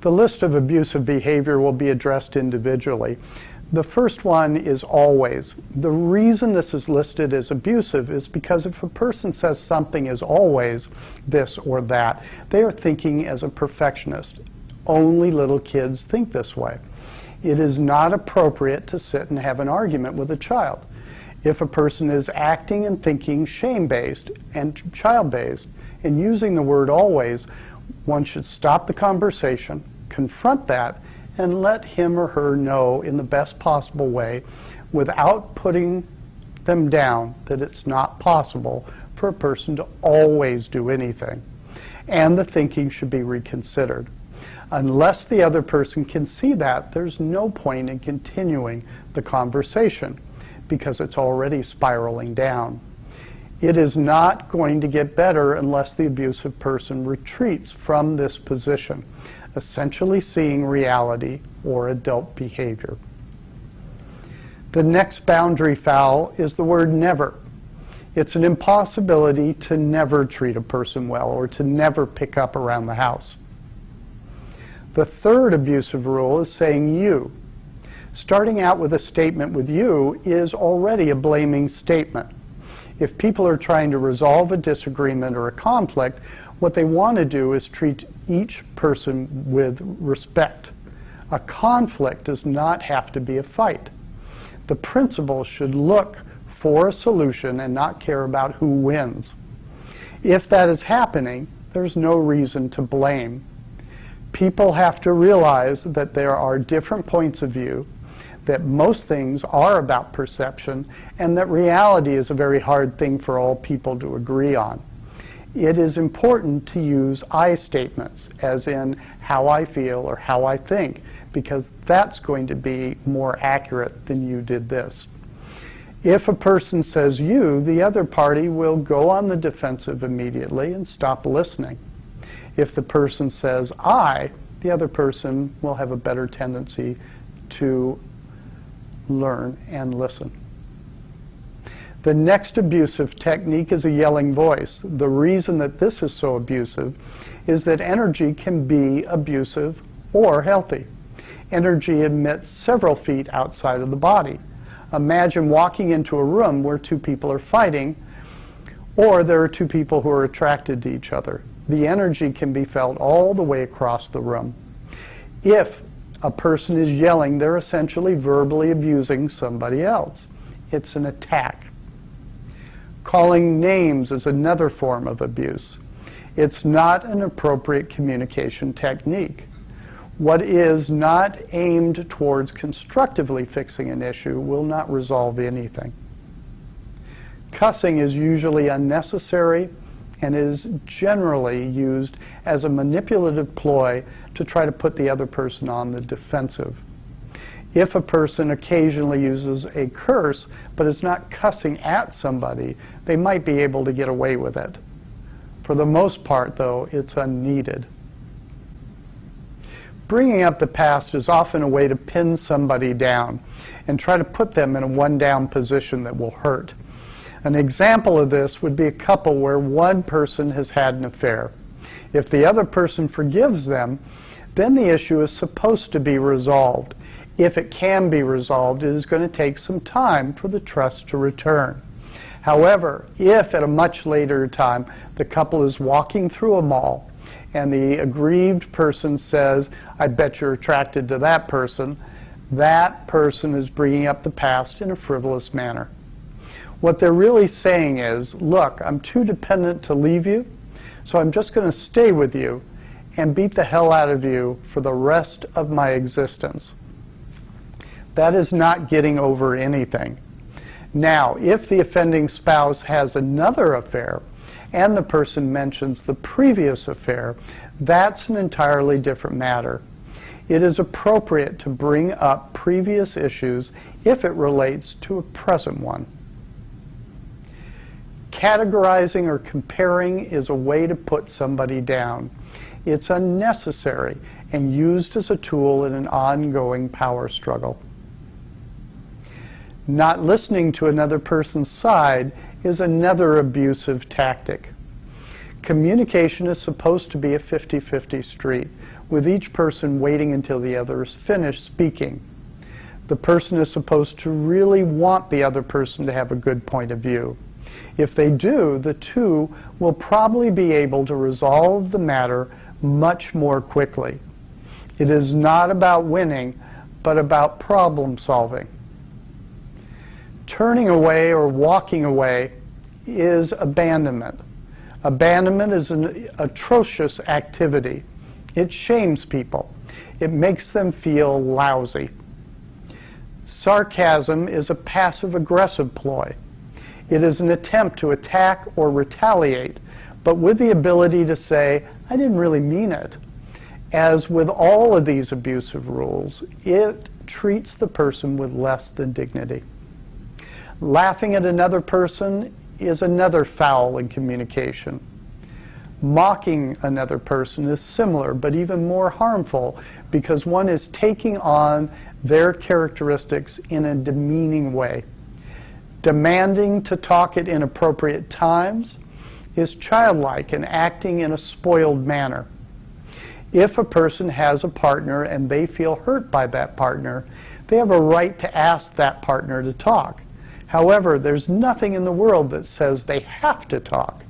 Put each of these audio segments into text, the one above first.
The list of abusive behavior will be addressed individually. The first one is always. The reason this is listed as abusive is because if a person says something is always this or that, they are thinking as a perfectionist. Only little kids think this way. It is not appropriate to sit and have an argument with a child. If a person is acting and thinking shame-based and child-based and using the word always, one should stop the conversation, confront that, and let him or her know in the best possible way without putting them down that it's not possible for a person to always do anything. And the thinking should be reconsidered. Unless the other person can see that, there's no point in continuing the conversation because it's already spiraling down. It is not going to get better unless the abusive person retreats from this position, essentially seeing reality or adult behavior. The next boundary foul is the word never. It's an impossibility to never treat a person well or to never pick up around the house. The third abusive rule is saying you. Starting out with a statement with you is already a blaming statement. If people are trying to resolve a disagreement or a conflict, what they want to do is treat each person with respect. A conflict does not have to be a fight. The principal should look for a solution and not care about who wins. If that is happening, there's no reason to blame. People have to realize that there are different points of view, that most things are about perception, and that reality is a very hard thing for all people to agree on. It is important to use I statements, as in how I feel or how I think, because that's going to be more accurate than you did this. If a person says you, the other party will go on the defensive immediately and stop listening. If the person says I, the other person will have a better tendency to learn and listen. The next abusive technique is a yelling voice. The reason that this is so abusive is that energy can be abusive or healthy. Energy emits several feet outside of the body. Imagine walking into a room where two people are fighting, or there are two people who are attracted to each other. The energy can be felt all the way across the room. If a person is yelling, they're essentially verbally abusing somebody else. It's an attack. Calling names is another form of abuse. It's not an appropriate communication technique. What is not aimed towards constructively fixing an issue will not resolve anything. Cussing is usually unnecessary and is generally used as a manipulative ploy to try to put the other person on the defensive. If a person occasionally uses a curse but is not cussing at somebody, they might be able to get away with it. For the most part, though, it's unneeded. Bringing up the past is often a way to pin somebody down and try to put them in a one-down position that will hurt. An example of this would be a couple where one person has had an affair. If the other person forgives them, then the issue is supposed to be resolved. If it can be resolved, it is going to take some time for the trust to return. However, if at a much later time the couple is walking through a mall and the aggrieved person says, I bet you're attracted to that person is bringing up the past in a frivolous manner. What they're really saying is, look, I'm too dependent to leave you, so I'm just going to stay with you and beat the hell out of you for the rest of my existence. That is not getting over anything. Now, if the offending spouse has another affair and the person mentions the previous affair, that's an entirely different matter. It is appropriate to bring up previous issues if it relates to a present one. Categorizing or comparing is a way to put somebody down. It's unnecessary and used as a tool in an ongoing power struggle. Not listening to another person's side is another abusive tactic. Communication is supposed to be a 50-50 street, with each person waiting until the other is finished speaking. The person is supposed to really want the other person to have a good point of view. If they do, the two will probably be able to resolve the matter much more quickly. It is not about winning, but about problem solving. Turning away or walking away is abandonment. Abandonment is an atrocious activity. It shames people. It makes them feel lousy. Sarcasm is a passive-aggressive ploy. It is an attempt to attack or retaliate, but with the ability to say, I didn't really mean it. As with all of these abusive rules, it treats the person with less than dignity. Laughing at another person is another foul in communication. Mocking another person is similar, but even more harmful, because one is taking on their characteristics in a demeaning way. Demanding to talk at inappropriate times is childlike and acting in a spoiled manner. If a person has a partner and they feel hurt by that partner, they have a right to ask that partner to talk. However, there's nothing in the world that says they have to talk.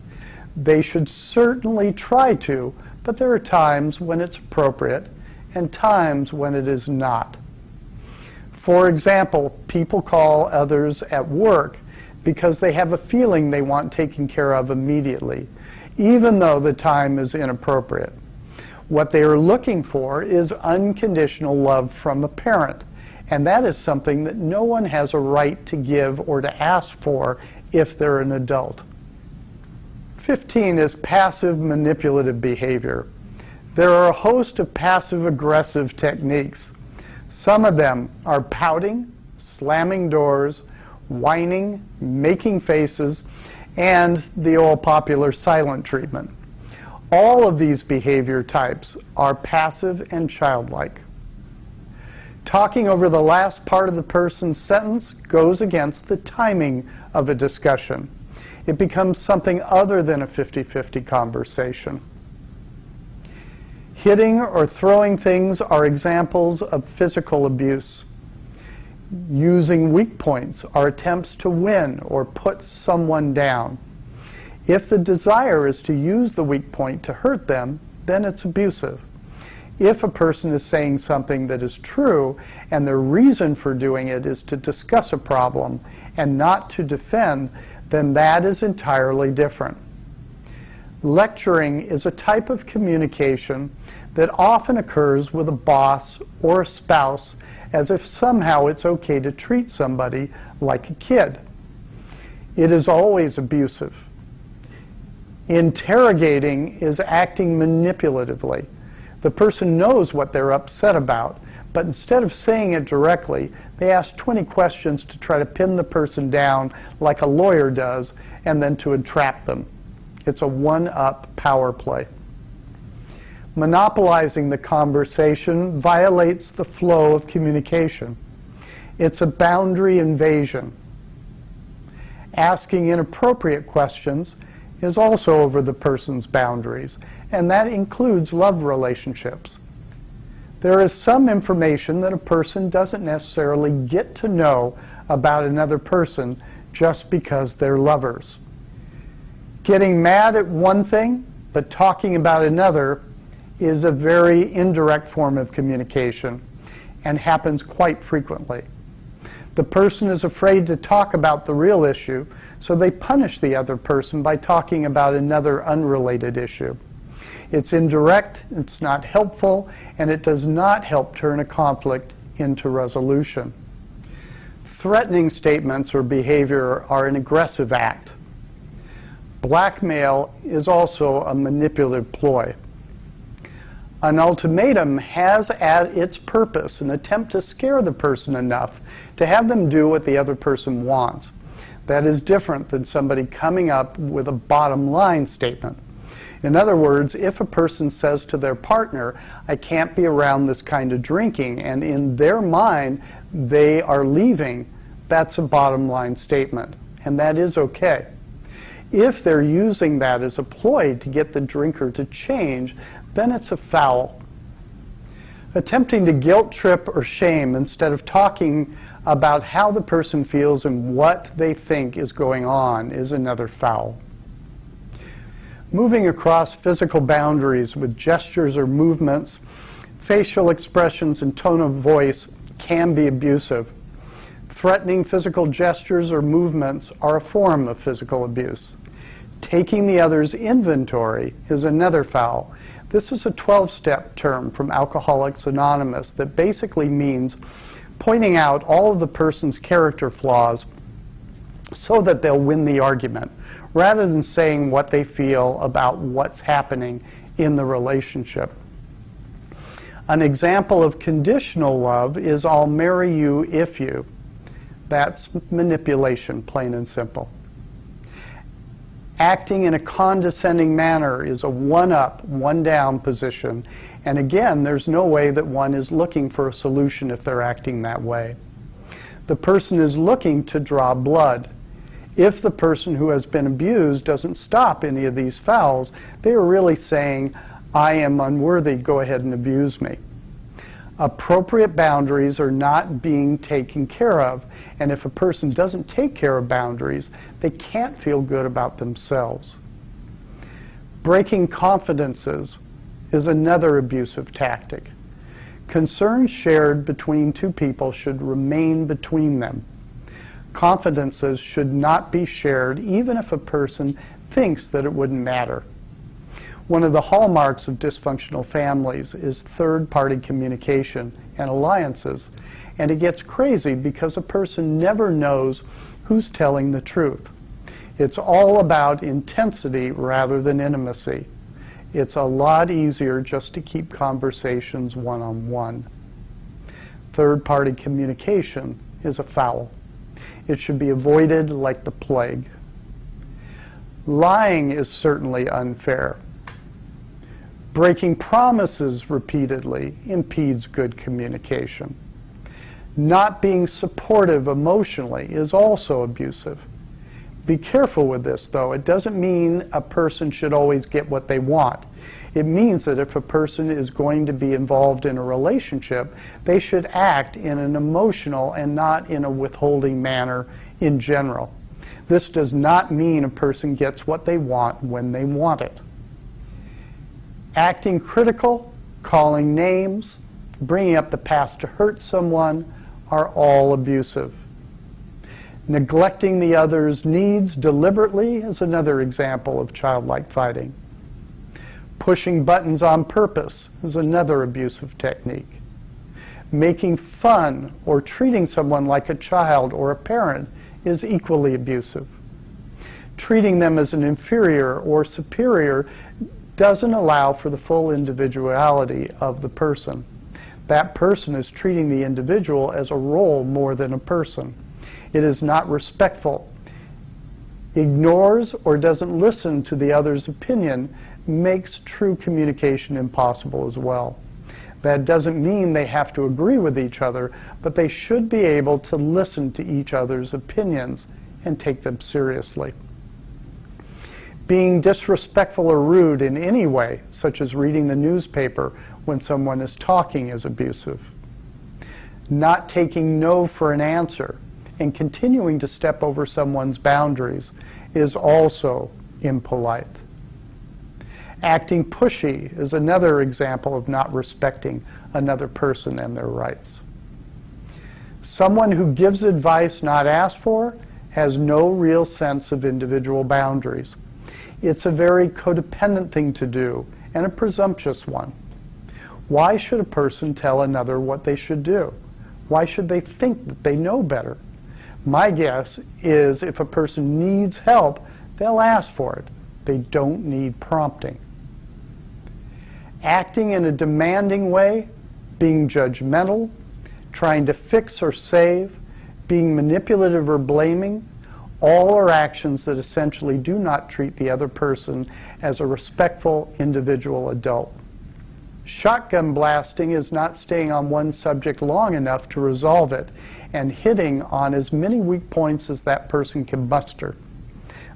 They should certainly try to, but there are times when it's appropriate and times when it is not. For example, people call others at work because they have a feeling they want taken care of immediately, even though the time is inappropriate. What they are looking for is unconditional love from a parent, and that is something that no one has a right to give or to ask for if they're an adult. 15 is passive-manipulative behavior. There are a host of passive-aggressive techniques. Some of them are pouting, slamming doors, whining, making faces, and the all-popular silent treatment. All of these behavior types are passive and childlike. Talking over the last part of the person's sentence goes against the timing of a discussion. It becomes something other than a 50-50 conversation. Hitting or throwing things are examples of physical abuse. Using weak points are attempts to win or put someone down. If the desire is to use the weak point to hurt them, then it's abusive. If a person is saying something that is true and their reason for doing it is to discuss a problem and not to defend, then that is entirely different. Lecturing is a type of communication that often occurs with a boss or a spouse, as if somehow it's okay to treat somebody like a kid. It is always abusive. Interrogating is acting manipulatively. The person knows what they're upset about, but instead of saying it directly, they ask 20 questions to try to pin the person down like a lawyer does, and then to entrap them. It's a one-up power play. Monopolizing the conversation violates the flow of communication. It's a boundary invasion. Asking inappropriate questions is also over the person's boundaries, and that includes love relationships. There is some information that a person doesn't necessarily get to know about another person just because they're lovers. Getting mad at one thing, but talking about another is a very indirect form of communication and happens quite frequently. The person is afraid to talk about the real issue, so they punish the other person by talking about another unrelated issue. It's indirect, it's not helpful, and it does not help turn a conflict into resolution. Threatening statements or behavior are an aggressive act. Blackmail is also a manipulative ploy. An ultimatum has at its purpose an attempt to scare the person enough to have them do what the other person wants. That is different than somebody coming up with a bottom line statement. In other words, if a person says to their partner, I can't be around this kind of drinking, and in their mind they are leaving, that's a bottom line statement, and that is okay. If they're using that as a ploy to get the drinker to change, then it's a foul. Attempting to guilt trip or shame instead of talking about how the person feels and what they think is going on is another foul. Moving across physical boundaries with gestures or movements, facial expressions, and tone of voice can be abusive. Threatening physical gestures or movements are a form of physical abuse. Taking the other's inventory is another foul. This is a 12-step term from Alcoholics Anonymous that basically means pointing out all of the person's character flaws so that they'll win the argument, rather than saying what they feel about what's happening in the relationship. An example of conditional love is "I'll marry you if you." That's manipulation, plain and simple. Acting in a condescending manner is a one-up, one-down position. And again, there's no way that one is looking for a solution if they're acting that way. The person is looking to draw blood. If the person who has been abused doesn't stop any of these fouls, they are really saying, "I am unworthy, go ahead and abuse me." Appropriate boundaries are not being taken care of, and if a person doesn't take care of boundaries, they can't feel good about themselves. Breaking confidences is another abusive tactic. Concerns shared between two people should remain between them. Confidences should not be shared even if a person thinks that it wouldn't matter. One of the hallmarks of dysfunctional families is third-party communication and alliances, and it gets crazy because a person never knows who's telling the truth. It's all about intensity rather than intimacy. It's a lot easier just to keep conversations one-on-one. Third-party communication is a foul. It should be avoided like the plague. Lying is certainly unfair. Breaking promises repeatedly impedes good communication. Not being supportive emotionally is also abusive. Be careful with this, though. It doesn't mean a person should always get what they want. It means that if a person is going to be involved in a relationship, they should act in an emotional and not in a withholding manner in general. This does not mean a person gets what they want when they want it. Acting critical, calling names, bringing up the past to hurt someone are all abusive. Neglecting the other's needs deliberately is another example of childlike fighting. Pushing buttons on purpose is another abusive technique. Making fun or treating someone like a child or a parent is equally abusive. Treating them as an inferior or superior doesn't allow for the full individuality of the person. That person is treating the individual as a role more than a person. It is not respectful. Ignores or doesn't listen to the other's opinion makes true communication impossible as well. That doesn't mean they have to agree with each other, but they should be able to listen to each other's opinions and take them seriously. Being disrespectful or rude in any way, such as reading the newspaper when someone is talking, is abusive. Not taking no for an answer and continuing to step over someone's boundaries is also impolite. Acting pushy is another example of not respecting another person and their rights. Someone who gives advice not asked for has no real sense of individual boundaries. It's a very codependent thing to do, and a presumptuous one. Why should a person tell another what they should do? Why should they think that they know better? My guess is if a person needs help, they'll ask for it. They don't need prompting. Acting in a demanding way, being judgmental, trying to fix or save, being manipulative or blaming, all are actions that essentially do not treat the other person as a respectful individual adult. Shotgun blasting is not staying on one subject long enough to resolve it and hitting on as many weak points as that person can muster.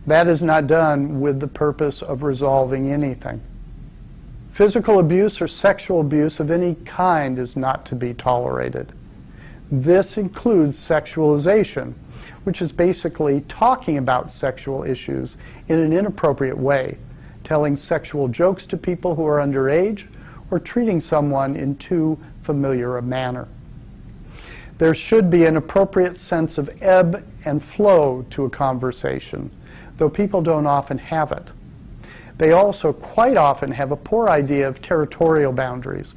That is not done with the purpose of resolving anything. Physical abuse or sexual abuse of any kind is not to be tolerated. This includes sexualization, which is basically talking about sexual issues in an inappropriate way, telling sexual jokes to people who are underage, or treating someone in too familiar a manner. There should be an appropriate sense of ebb and flow to a conversation, though people don't often have it. They also quite often have a poor idea of territorial boundaries.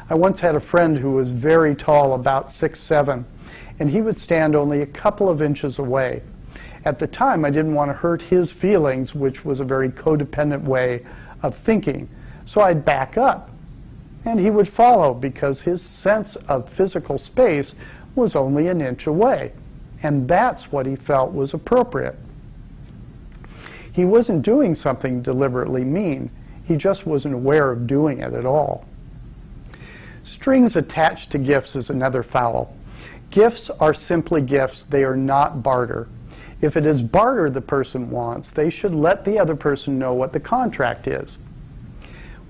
I once had a friend who was very tall, about 6'7", and he would stand only a couple of inches away. At the time, I didn't want to hurt his feelings, which was a very codependent way of thinking, so I'd back up. And he would follow because his sense of physical space was only an inch away, and that's what he felt was appropriate. He wasn't doing something deliberately mean. He just wasn't aware of doing it at all. Strings attached to gifts is another foul. Gifts are simply gifts. They are not barter. If it is barter the person wants, they should let the other person know what the contract is.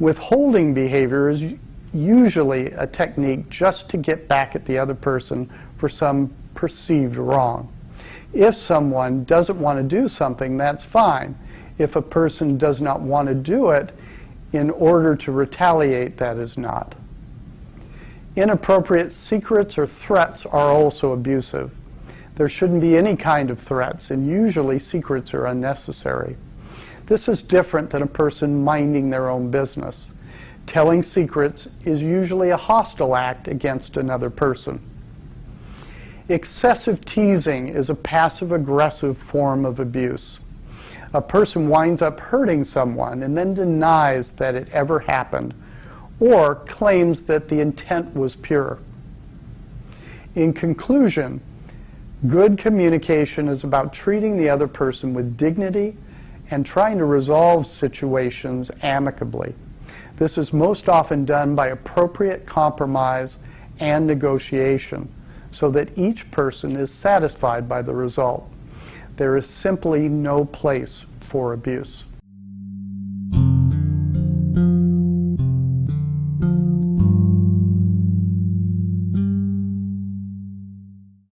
Withholding behavior is usually a technique just to get back at the other person for some perceived wrong. If someone doesn't want to do something, that's fine. If a person does not want to do it in order to retaliate, that is not. Inappropriate secrets or threats are also abusive. There shouldn't be any kind of threats, and usually secrets are unnecessary. This is different than a person minding their own business. Telling secrets is usually a hostile act against another person. Excessive teasing is a passive-aggressive form of abuse. A person winds up hurting someone and then denies that it ever happened, or claims that the intent was pure. In conclusion, good communication is about treating the other person with dignity and trying to resolve situations amicably. This is most often done by appropriate compromise and negotiation, so that each person is satisfied by the result. There is simply no place for abuse.